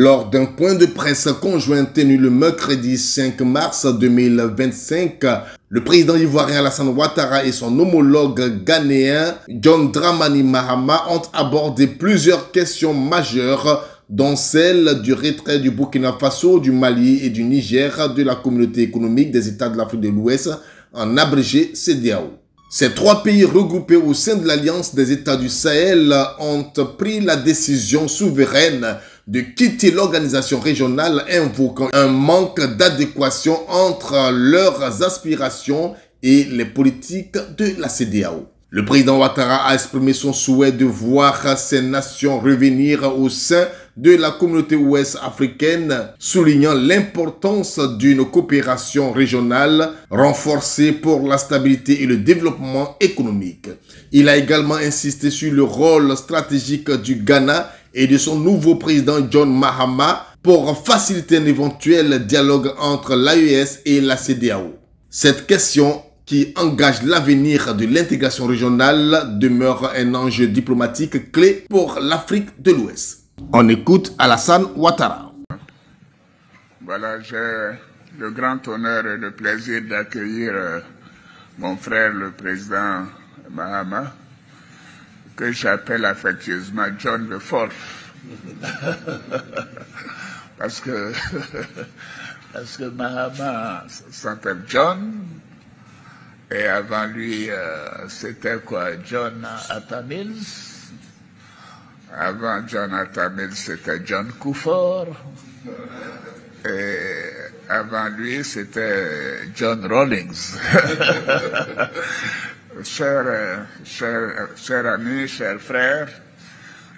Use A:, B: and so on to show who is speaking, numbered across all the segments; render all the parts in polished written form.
A: Lors d'un point de presse conjoint tenu le mercredi 5 mars 2025, le président ivoirien Alassane Ouattara et son homologue ghanéen John Dramani Mahama ont abordé plusieurs questions majeures, dont celle du retrait du Burkina Faso, du Mali et du Niger de la Communauté économique des États de l'Afrique de l'Ouest, en abrégé CEDEAO. Ces trois pays regroupés au sein de l'Alliance des États du Sahel ont pris la décision souveraine de quitter l'organisation régionale, invoquant un manque d'adéquation entre leurs aspirations et les politiques de la CEDEAO. Le président Ouattara a exprimé son souhait de voir ces nations revenir au sein de la communauté ouest africaine, soulignant l'importance d'une coopération régionale renforcée pour la stabilité et le développement économique. Il a également insisté sur le rôle stratégique du Ghana et de son nouveau président John Mahama pour faciliter un éventuel dialogue entre l'AES et la CEDEAO. Cette question qui engage l'avenir de l'intégration régionale demeure un enjeu diplomatique clé pour l'Afrique de l'Ouest. On écoute Alassane Ouattara.
B: Voilà, j'ai le grand honneur et le plaisir d'accueillir mon frère, le président Mahama, que j'appelle affectueusement John le Fort. parce que Mahama s'appelle John. Et avant lui, c'était quoi? John Atta Mills. Avant John Atta Mills, c'était John Kufuor. Et avant lui, c'était John Rawlings. Chers amis, chers frères,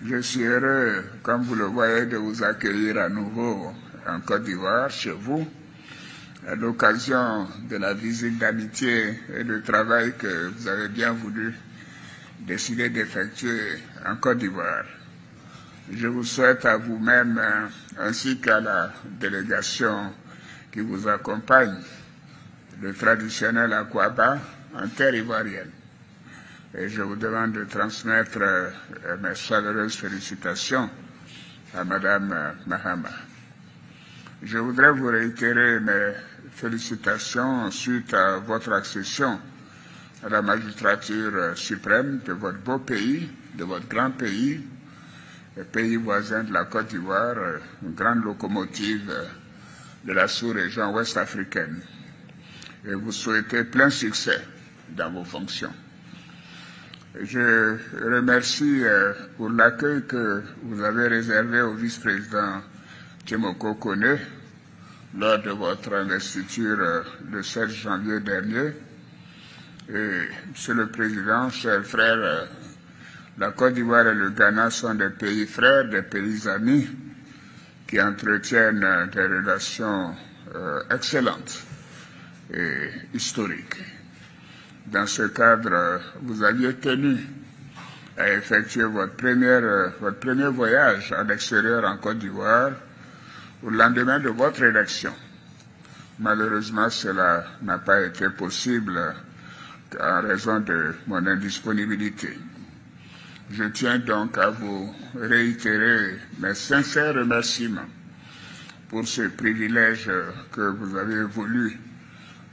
B: je suis heureux, comme vous le voyez, de vous accueillir à nouveau en Côte d'Ivoire, chez vous, à l'occasion de la visite d'amitié et de travail que vous avez bien voulu décider d'effectuer en Côte d'Ivoire. Je vous souhaite à vous-même ainsi qu'à la délégation qui vous accompagne le traditionnel Akwaba en terre ivoirienne. Et je vous demande de transmettre mes chaleureuses félicitations à Madame Mahama. Je voudrais vous réitérer mes félicitations suite à votre accession à la magistrature suprême de votre beau pays, de votre grand pays, le pays voisin de la Côte d'Ivoire, une grande locomotive de la sous-région ouest africaine. Et vous souhaitez plein succès dans vos fonctions. Je remercie pour l'accueil que vous avez réservé au vice-président Tchemoko Kone lors de votre investiture le 7 janvier dernier. Et, Monsieur le Président, chers frères, la Côte d'Ivoire et le Ghana sont des pays frères, des pays amis qui entretiennent des relations excellentes et historiques. Dans ce cadre, vous aviez tenu à effectuer votre premier voyage à l'extérieur en Côte d'Ivoire au lendemain de votre élection. Malheureusement, cela n'a pas été possible en raison de mon indisponibilité. Je tiens donc à vous réitérer mes sincères remerciements pour ce privilège que vous avez voulu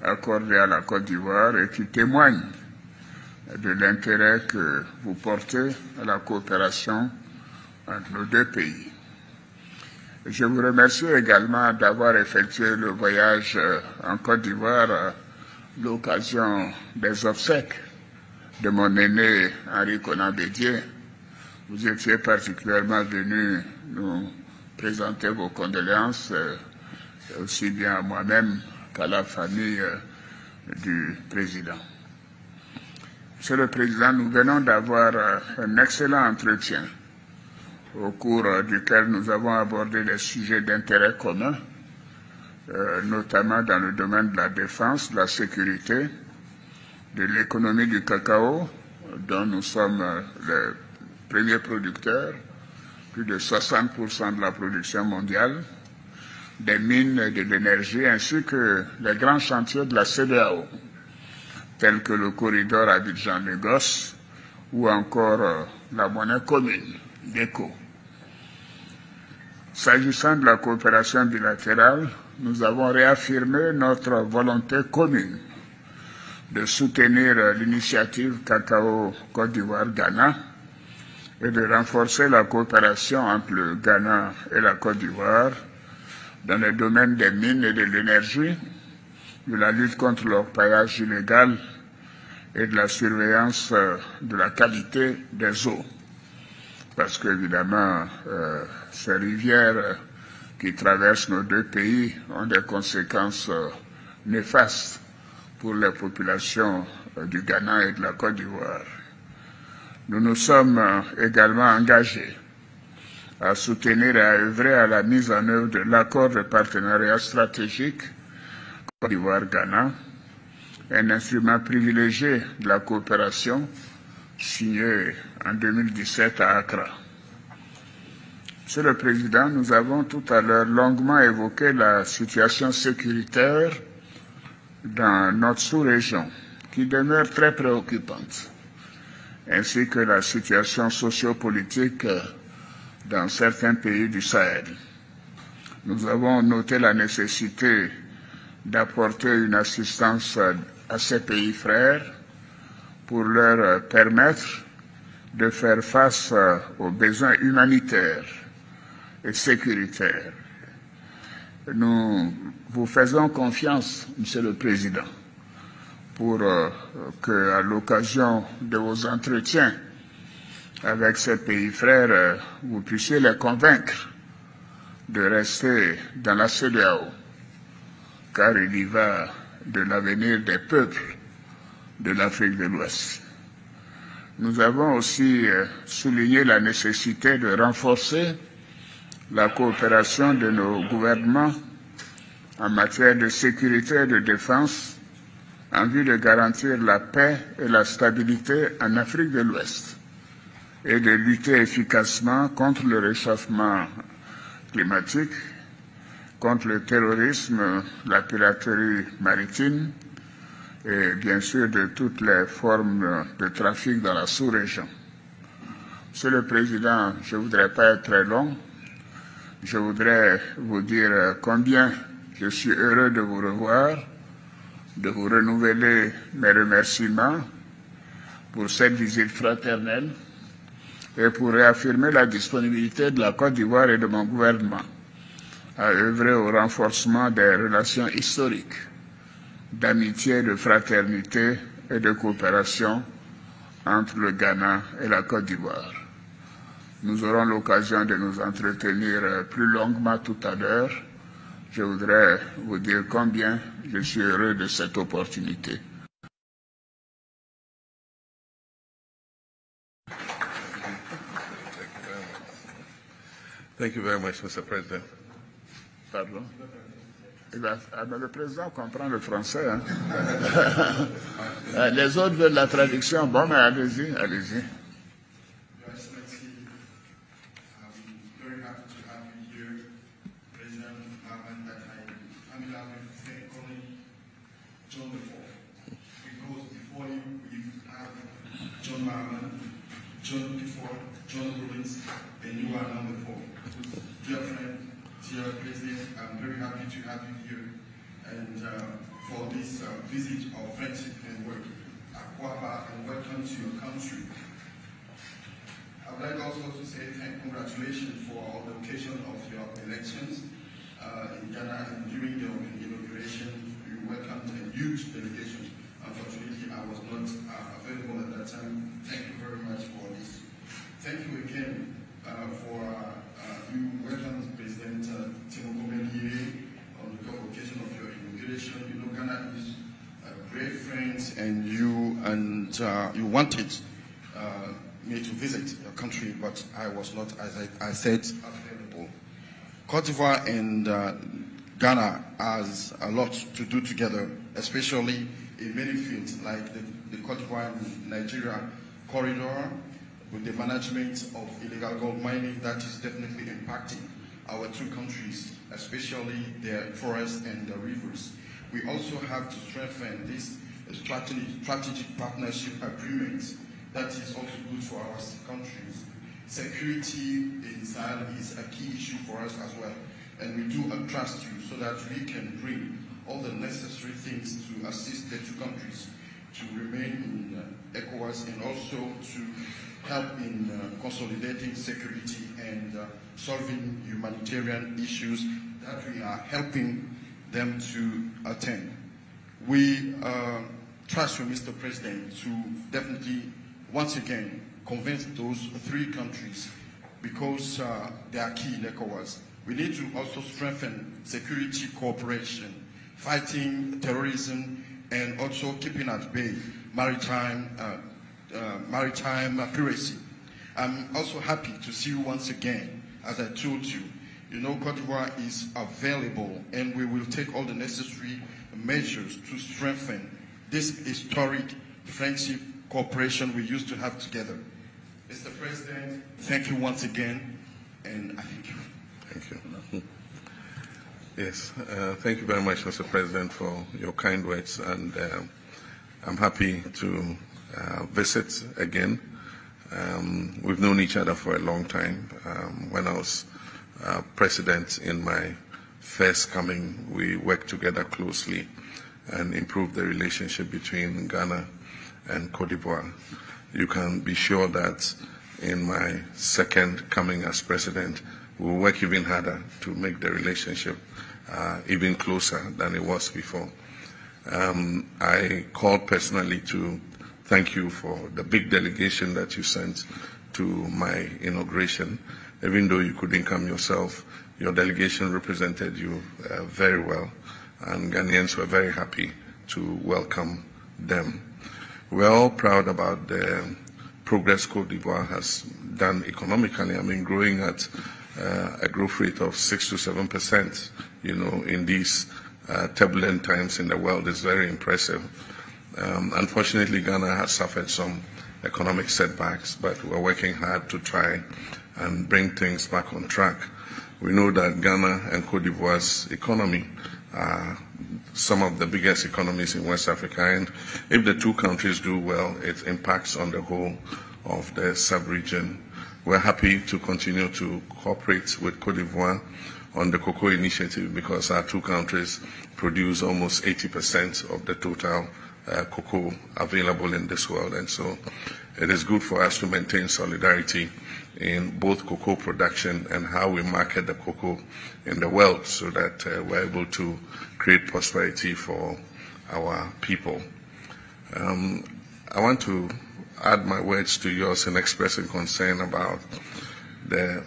B: accorder à la Côte d'Ivoire et qui témoigne de l'intérêt que vous portez à la coopération entre nos deux pays. Je vous remercie également d'avoir effectué le voyage en Côte d'Ivoire à l'occasion des obsèques de mon aîné Henri Konan Bédié. Vous étiez particulièrement venu nous présenter vos condoléances, aussi bien à moi-même qu'à la famille du président. Monsieur le Président, nous venons d'avoir un excellent entretien au cours duquel nous avons abordé des sujets d'intérêt commun, notamment dans le domaine de la défense, de la sécurité, de l'économie du cacao, dont nous sommes les premiers producteurs, plus de 60% de la production mondiale, des mines et de l'énergie, ainsi que les grands chantiers de la CEDEAO, tels que le corridor Abidjan-Lagos ou encore la monnaie commune, l'ECO. S'agissant de la coopération bilatérale, nous avons réaffirmé notre volonté commune de soutenir l'initiative Cacao Côte d'Ivoire-Ghana et de renforcer la coopération entre le Ghana et la Côte d'Ivoire dans les domaines des mines et de l'énergie, de la lutte contre l'orpaillage illégal et de la surveillance de la qualité des eaux. Parce qu'évidemment, ces rivières qui traversent nos deux pays ont des conséquences néfastes pour les populations du Ghana et de la Côte d'Ivoire. Nous nous sommes également engagés à soutenir et à œuvrer à la mise en œuvre de l'accord de partenariat stratégique Côte d'Ivoire-Ghana, un instrument privilégié de la coopération signé en 2017 à Accra. Monsieur le Président, nous avons tout à l'heure longuement évoqué la situation sécuritaire dans notre sous-région, qui demeure très préoccupante, ainsi que la situation sociopolitique dans certains pays du Sahel. Nous avons noté la nécessité d'apporter une assistance à ces pays frères pour leur permettre de faire face aux besoins humanitaires et sécuritaires. Nous vous faisons confiance, Monsieur le Président, pour qu'à l'occasion de vos entretiens avec ces pays frères, vous puissiez les convaincre de rester dans la CEDEAO, car il y va de l'avenir des peuples de l'Afrique de l'Ouest. Nous avons aussi souligné la nécessité de renforcer la coopération de nos gouvernements en matière de sécurité et de défense en vue de garantir la paix et la stabilité en Afrique de l'Ouest et de lutter efficacement contre le réchauffement climatique, contre le terrorisme, la piraterie maritime et bien sûr de toutes les formes de trafic dans la sous-région. Monsieur le Président, je ne voudrais pas être très long. Je voudrais vous dire combien je suis heureux de vous revoir, de vous renouveler mes remerciements pour cette visite fraternelle et pour réaffirmer la disponibilité de la Côte d'Ivoire et de mon gouvernement à œuvrer au renforcement des relations historiques d'amitié, de fraternité et de coopération entre le Ghana et la Côte d'Ivoire. Nous aurons l'occasion de nous entretenir plus longuement tout à l'heure. Je voudrais vous dire combien je suis heureux de cette opportunité.
A: Thank you very much, Mr. President.
B: Pardon? Le président comprend le français. Hein? Les autres veulent la traduction. Bon, mais allez-y, allez-y.
C: John before, John Rollins, and you are number 4. Dear friend, dear President, I'm very happy to have you here and for this visit of friendship and work. Akwaba, and welcome to your country. I would like also to say congratulations for the occasion of your elections in Ghana, and during your inauguration, you welcomed a huge delegation. Unfortunately, I was not available at that time. Thank you very much for this. Thank you again for you welcomed President Temoko Melie on the occasion of your inauguration. You know, Ghana is a great friend, and you wanted me to visit your country, but I was not, as I said, available. Côte d'Ivoire and Ghana has a lot to do together, especially in many fields like the Côte d'Ivoire-Nigeria corridor, with the management of illegal gold mining that is definitely impacting our two countries, especially their forests and the rivers. We also have to strengthen this strategic partnership agreement that is also good for our countries. security in Sahel is a key issue for us as well. And we do trust you so that we can bring all the necessary things to assist the two countries to remain in ECOWAS and also to help in consolidating security and solving humanitarian issues that we are helping them to attend. We trust you, Mr. President, to definitely once again convince those three countries because they are key in ECOWAS. We need to also strengthen security cooperation, fighting terrorism, and also keeping at bay maritime piracy. I'm also happy to see you once again. As I told you, Côte d'Ivoire is available, and we will take all the necessary measures to strengthen this historic friendship cooperation we used to have together. Mr. President, thank you once again, and I thank you.
D: Thank you. Yes, thank you very much, Mr. President, for your kind words, and I'm happy to visit again. We've known each other for a long time. When I was president in my first coming, we worked together closely and improved the relationship between Ghana and Cote d'Ivoire. You can be sure that in my second coming as president, we will work even harder to make the relationship even closer than it was before. I called personally to thank you for the big delegation that you sent to my inauguration. Even though you couldn't come yourself, your delegation represented you very well, and Ghanaians were very happy to welcome them. We're all proud about the progress Cote d'Ivoire has done economically. I mean, growing at a growth rate of 6 to 7%, in these turbulent times in the world is very impressive. Unfortunately, Ghana has suffered some economic setbacks, but we're working hard to try and bring things back on track. We know that Ghana and Cote d'Ivoire's economy are some of the biggest economies in West Africa, and if the two countries do well, it impacts on the whole of the sub-region. We're happy to continue to cooperate with Cote d'Ivoire on the Cocoa Initiative because our two countries produce almost 80% of the total cocoa available in this world, and so it is good for us to maintain solidarity in both cocoa production and how we market the cocoa in the world so that we're able to create prosperity for our people. I want to add my words to yours in expressing concern about the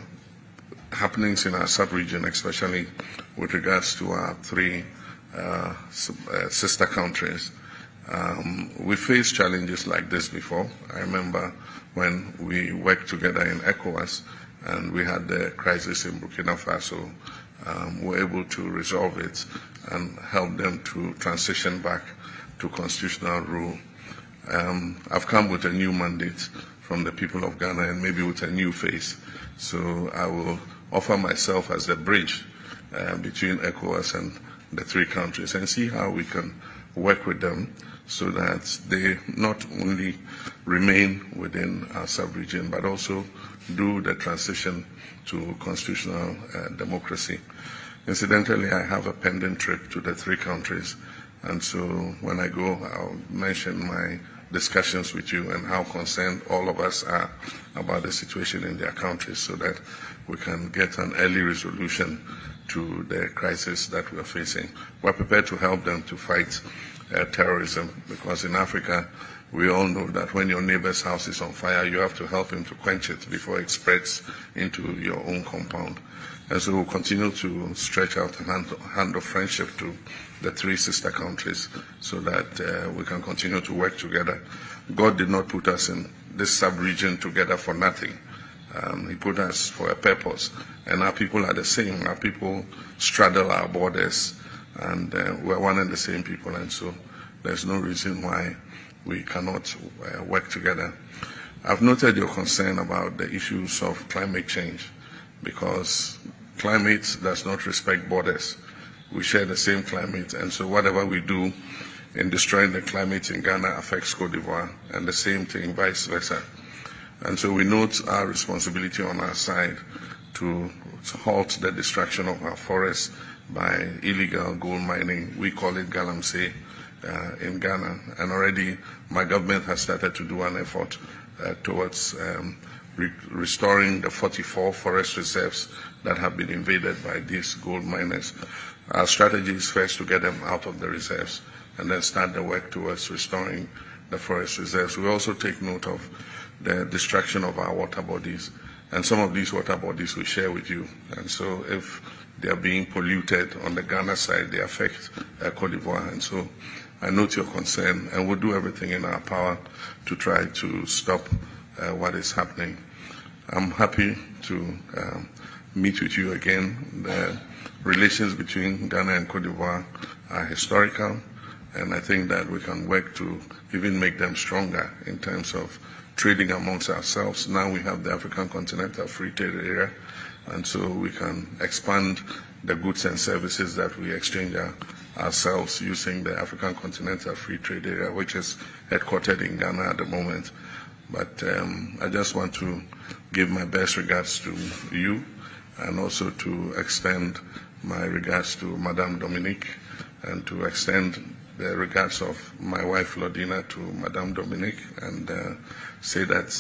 D: happenings in our sub-region, especially with regards to our three sister countries. We faced challenges like this before. I remember when we worked together in ECOWAS and we had the crisis in Burkina Faso, we were able to resolve it and help them to transition back to constitutional rule. I've come with a new mandate from the people of Ghana and maybe with a new face. So I will offer myself as a bridge between ECOWAS and the three countries and see how we can work with them so that they not only remain within our sub-region but also do the transition to constitutional democracy. Incidentally, I have a pending trip to the three countries, and so when I go, I'll mention my discussions with you and how concerned all of us are about the situation in their countries so that we can get an early resolution to the crisis that we're facing. We're prepared to help them to fight terrorism, because in Africa, we all know that when your neighbor's house is on fire, you have to help him to quench it before it spreads into your own compound. And so we'll continue to stretch out a hand of friendship to the three sister countries so that we can continue to work together. God did not put us in this sub-region together for nothing. He put us for a purpose, and our people are the same. Our people straddle our borders, and we're one and the same people, and so there's no reason why we cannot work together. I've noted your concern about the issues of climate change, because climate does not respect borders. We share the same climate, and so whatever we do in destroying the climate in Ghana affects Cote d'Ivoire, and the same thing vice versa. And so we note our responsibility on our side to halt the destruction of our forests by illegal gold mining. We call it galamsey in Ghana. And already my government has started to do an effort towards restoring the 44 forest reserves that have been invaded by these gold miners. Our strategy is first to get them out of the reserves and then start the work towards restoring the forest reserves. We also take note of the destruction of our water bodies, and some of these water bodies we share with you. And so if they are being polluted on the Ghana side, they affect Cote d'Ivoire. And so I note your concern, and we'll do everything in our power to try to stop what is happening. I'm happy to meet with you again. The relations between Ghana and Cote d'Ivoire are historical, and I think that we can work to even make them stronger in terms of trading amongst ourselves. Now we have the African Continental Free Trade Area, and so we can expand the goods and services that we exchange ourselves using the African Continental Free Trade Area, which is headquartered in Ghana at the moment. But I just want to give my best regards to you, and also to extend my regards to Madame Dominique, and to extend the regards of my wife Lodina to Madame Dominique, and say that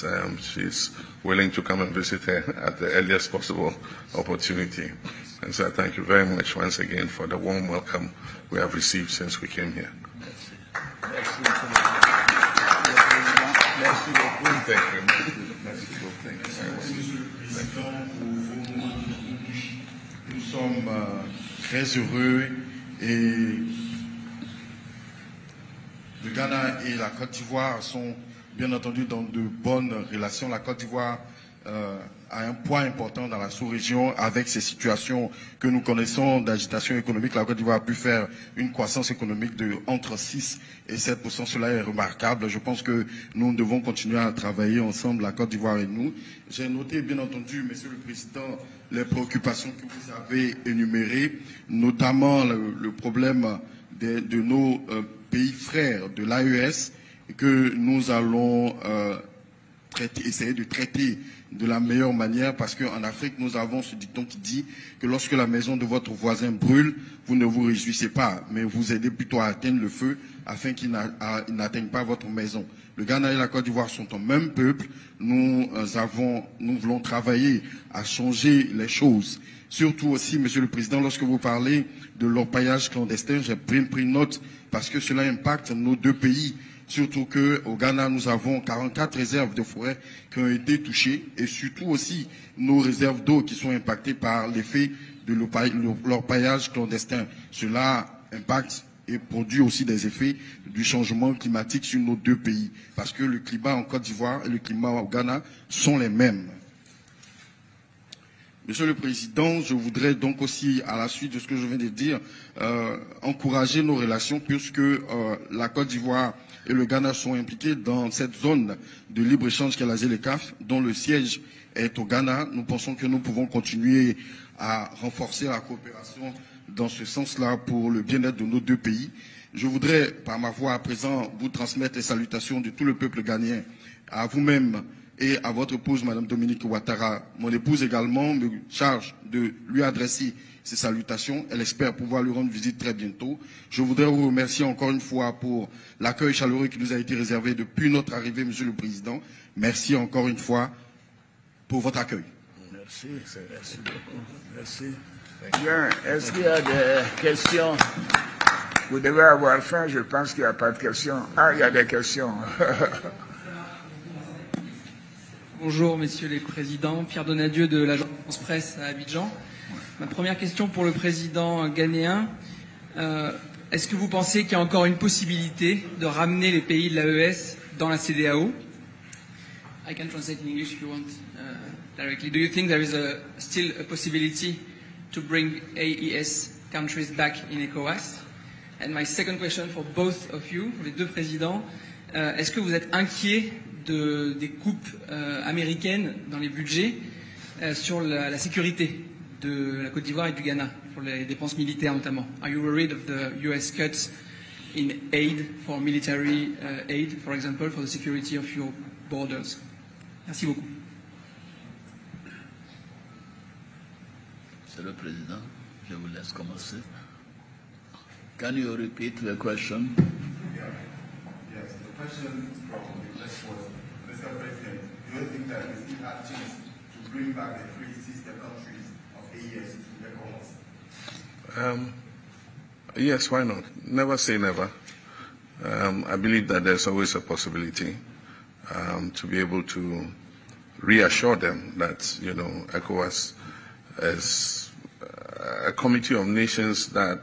D: she's willing to come and visit her at the earliest possible opportunity. And so I thank you very much once again for the warm welcome we have received since we came here.
C: Nous sommes très heureux, et le Ghana et la Côte d'Ivoire sont bien entendu dans de bonnes relations. La Côte d'Ivoire a un poids important dans la sous-région avec ces situations que nous connaissons d'agitation économique. La Côte d'Ivoire a pu faire une croissance économique de entre 6 et 7%. Cela est remarquable. Je pense que nous devons continuer à travailler ensemble, la Côte d'Ivoire et nous. J'ai noté, bien entendu, Monsieur le Président, les préoccupations que vous avez énumérées, notamment le problème de nos pays frères de l'AES, que nous allons essayer de traiter de la meilleure manière, parce qu'en Afrique, nous avons ce dicton qui dit que lorsque la maison de votre voisin brûle, vous ne vous réjouissez pas, mais vous aidez plutôt à atteindre le feu afin qu'il n'atteigne pas votre maison. Le Ghana et la Côte d'Ivoire sont un même peuple. Nous voulons travailler à changer les choses. Surtout aussi, Monsieur le Président, lorsque vous parlez de l'orpaillage clandestin, j'ai pris note parce que cela impacte nos deux pays. Surtout qu'au Ghana, nous avons 44 réserves de forêt qui ont été touchées, et surtout aussi nos réserves d'eau qui sont impactées par l'effet de l'orpaillage clandestin. Cela impacte et produit aussi des effets du changement climatique sur nos deux pays, parce que le climat en Côte d'Ivoire et le climat au Ghana sont les mêmes. Monsieur le Président, je voudrais donc aussi, à la suite de ce que je viens de dire, encourager nos relations, puisque la Côte d'Ivoire et le Ghana sont impliqués dans cette zone de libre-échange qu'est la ZLECAf, dont le siège est au Ghana. Nous pensons que nous pouvons continuer à renforcer la coopération dans ce sens-là pour le bien-être de nos deux pays. Je voudrais, par ma voix à présent, vous transmettre les salutations de tout le peuple ghanéen, à vous-même et à votre épouse, Madame Dominique Ouattara. Mon épouse également me charge de lui adresser ces salutations. Elle espère pouvoir lui rendre visite très bientôt. Je voudrais vous remercier encore une fois pour l'accueil chaleureux qui nous a été réservé depuis notre arrivée, Monsieur le Président. Merci encore une fois pour votre accueil.
E: Merci, merci beaucoup. Merci. Bien, est-ce qu'il y a des questions? Vous devez avoir faim, je pense qu'il n'y a pas de questions. Ah, il y a des questions.
F: Bonjour, messieurs les présidents. Pierre Donadieu de l'agence presse à Abidjan. Ma première question pour le président ghanéen. Est-ce que vous pensez qu'il y a encore une possibilité de ramener les pays de l'AES dans la CEDEAO? I can translate in English if you want directly. Do you think there is still a possibility to bring AES countries back in ECOWAS? And my second question for both of you, les deux présidents, est-ce que vous êtes inquiets des coupes américaines dans les budgets sur la sécurité de la Côte d'Ivoire et du Ghana, pour les dépenses militaires notamment? Are you worried of the US cuts in aid for military aid, for example, for the security of your borders? Merci beaucoup.
E: Monsieur le Président, je vous laisse commencer. Can you repeat the question?
C: Yes, the question from the press was, Mr. President, do you think that we still have a chance to bring back the three sister countries of AES to ECOWAS?
D: Yes, why not? Never say never. I believe that there's always a possibility to be able to reassure them that, ECOWAS is a committee of nations that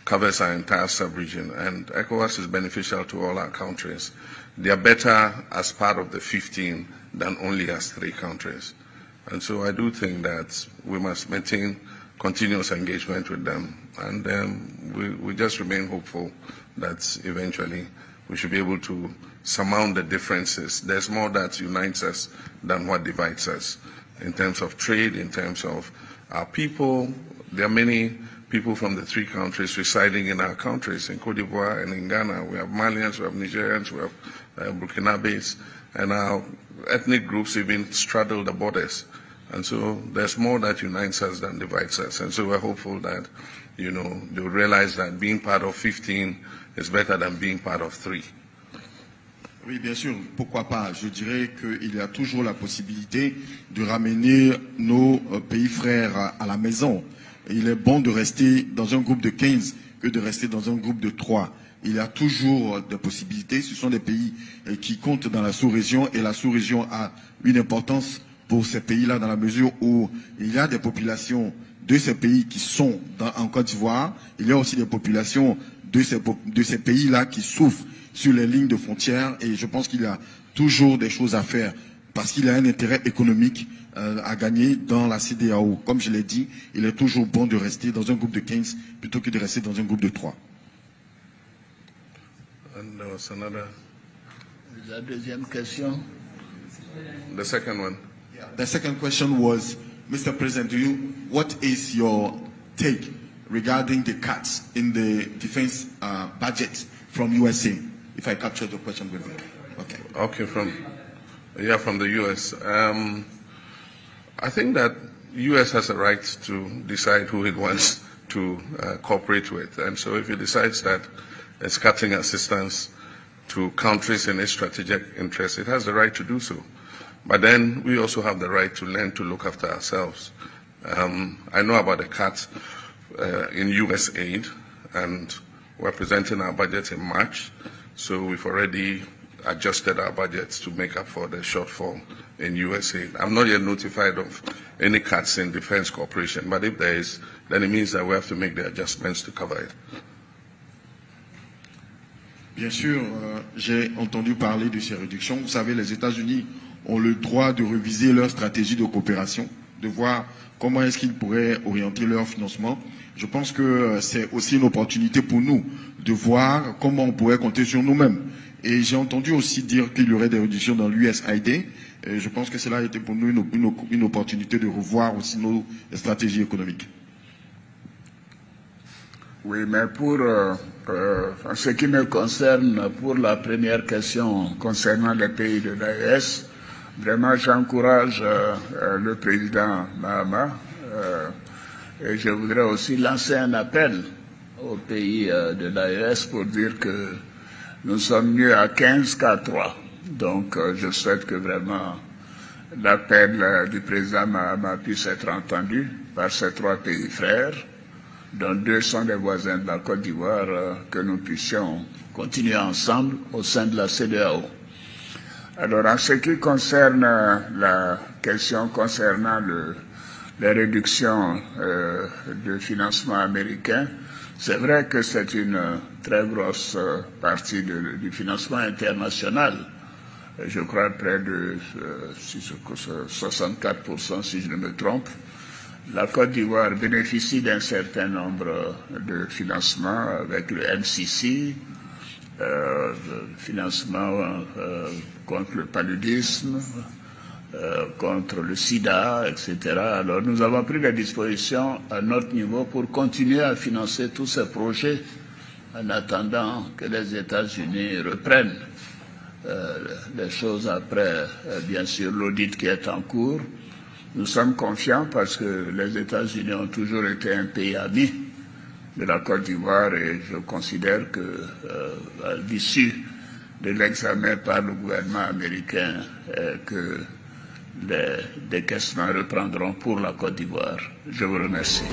D: covers our entire sub-region, and ECOWAS is beneficial to all our countries. They are better as part of the 15 than only as 3 countries. And so I do think that we must maintain continuous engagement with them, and we just remain hopeful that eventually we should be able to surmount the differences. There's more that unites us than what divides us in terms of trade, in terms of our people. There are many people from the 3 countries residing in our countries, in Cote d'Ivoire and in Ghana. We have Malians, we have Nigerians, we have Burkinabes, and our ethnic groups even straddle the borders. And so there's more that unites us than divides us. And so we're hopeful that, they'll realize that being part of 15 is better than being part of 3.
C: Oui, bien sûr, pourquoi pas. Je dirais qu'il y a toujours la possibilité de ramener nos pays frères à la maison. Et il est bon de rester dans un groupe de 15 que de rester dans un groupe de 3. Il y a toujours des possibilités. Ce sont des pays qui comptent dans la sous-région, et la sous-région a une importance pour ces pays-là dans la mesure où il y a des populations de ces pays qui sont en Côte d'Ivoire. Il y a aussi des populations de ces pays-là qui souffrent sur les lignes de frontières, et je pense qu'il y a toujours des choses à faire parce qu'il y a un intérêt économique à gagner dans la CEDEAO. Comme je l'ai dit, il est toujours bon de rester dans un groupe de 15 plutôt que de rester dans un groupe de 3.
D: And there was another.
E: La deuxième question.
D: The second one.
C: Yeah. The second question was, Mr. President, what is your take regarding the cuts in the defense budget from USA? If I captured the question with me. Okay.
D: Okay, from the US. I think that US has a right to decide who it wants to cooperate with. And so if it decides that it's cutting assistance to countries in its strategic interest, it has the right to do so. But then we also have the right to learn to look after ourselves. I know about the cut in US aid, and we're presenting our budget in March. So we've already adjusted our budgets to make up for the shortfall in US aid. I'm not yet notified of any cuts in defense cooperation, but if there is, then it means that we have to make the adjustments to cover it.
C: Bien sûr, j'ai entendu parler de ces réductions. Vous savez, les États-Unis ont le droit de reviser leur stratégie de coopération, de voir comment est-ce qu'ils pourraient orienter leur financement. Je pense que c'est aussi une opportunité pour nous de voir comment on pourrait compter sur nous-mêmes. Et j'ai entendu aussi dire qu'il y aurait des réductions dans l'USAID. Et je pense que cela a été pour nous une opportunité de revoir aussi nos stratégies économiques.
B: Oui, mais pour en ce qui me concerne, pour la première question concernant les pays de l'AES, vraiment j'encourage le président Mahama et je voudrais aussi lancer un appel aux pays de l'AES pour dire que nous sommes mieux à 15 qu'à 3. Donc je souhaite que vraiment l'appel du président Mahama puisse être entendu par ces 3 pays frères, dont 2 sont des voisins de la Côte d'Ivoire, que nous puissions continuer ensemble au sein de la CEDEAO. Alors, en ce qui concerne la question concernant les réductions de financement américain, c'est vrai que c'est une très grosse partie du financement international. Je crois près de 64%, si je ne me trompe. La Côte d'Ivoire bénéficie d'un certain nombre de financements avec le MCC, le financement contre le paludisme, contre le sida, etc. Alors nous avons pris des dispositions à notre niveau pour continuer à financer tous ces projets en attendant que les États-Unis reprennent
E: les choses après, bien sûr, l'audit qui est en cours. Nous sommes confiants parce que les États-Unis ont toujours été un pays ami de la Côte d'Ivoire et je considère que à l'issue de l'examen par le gouvernement américain que les décaissements reprendront pour la Côte d'Ivoire. Je vous remercie.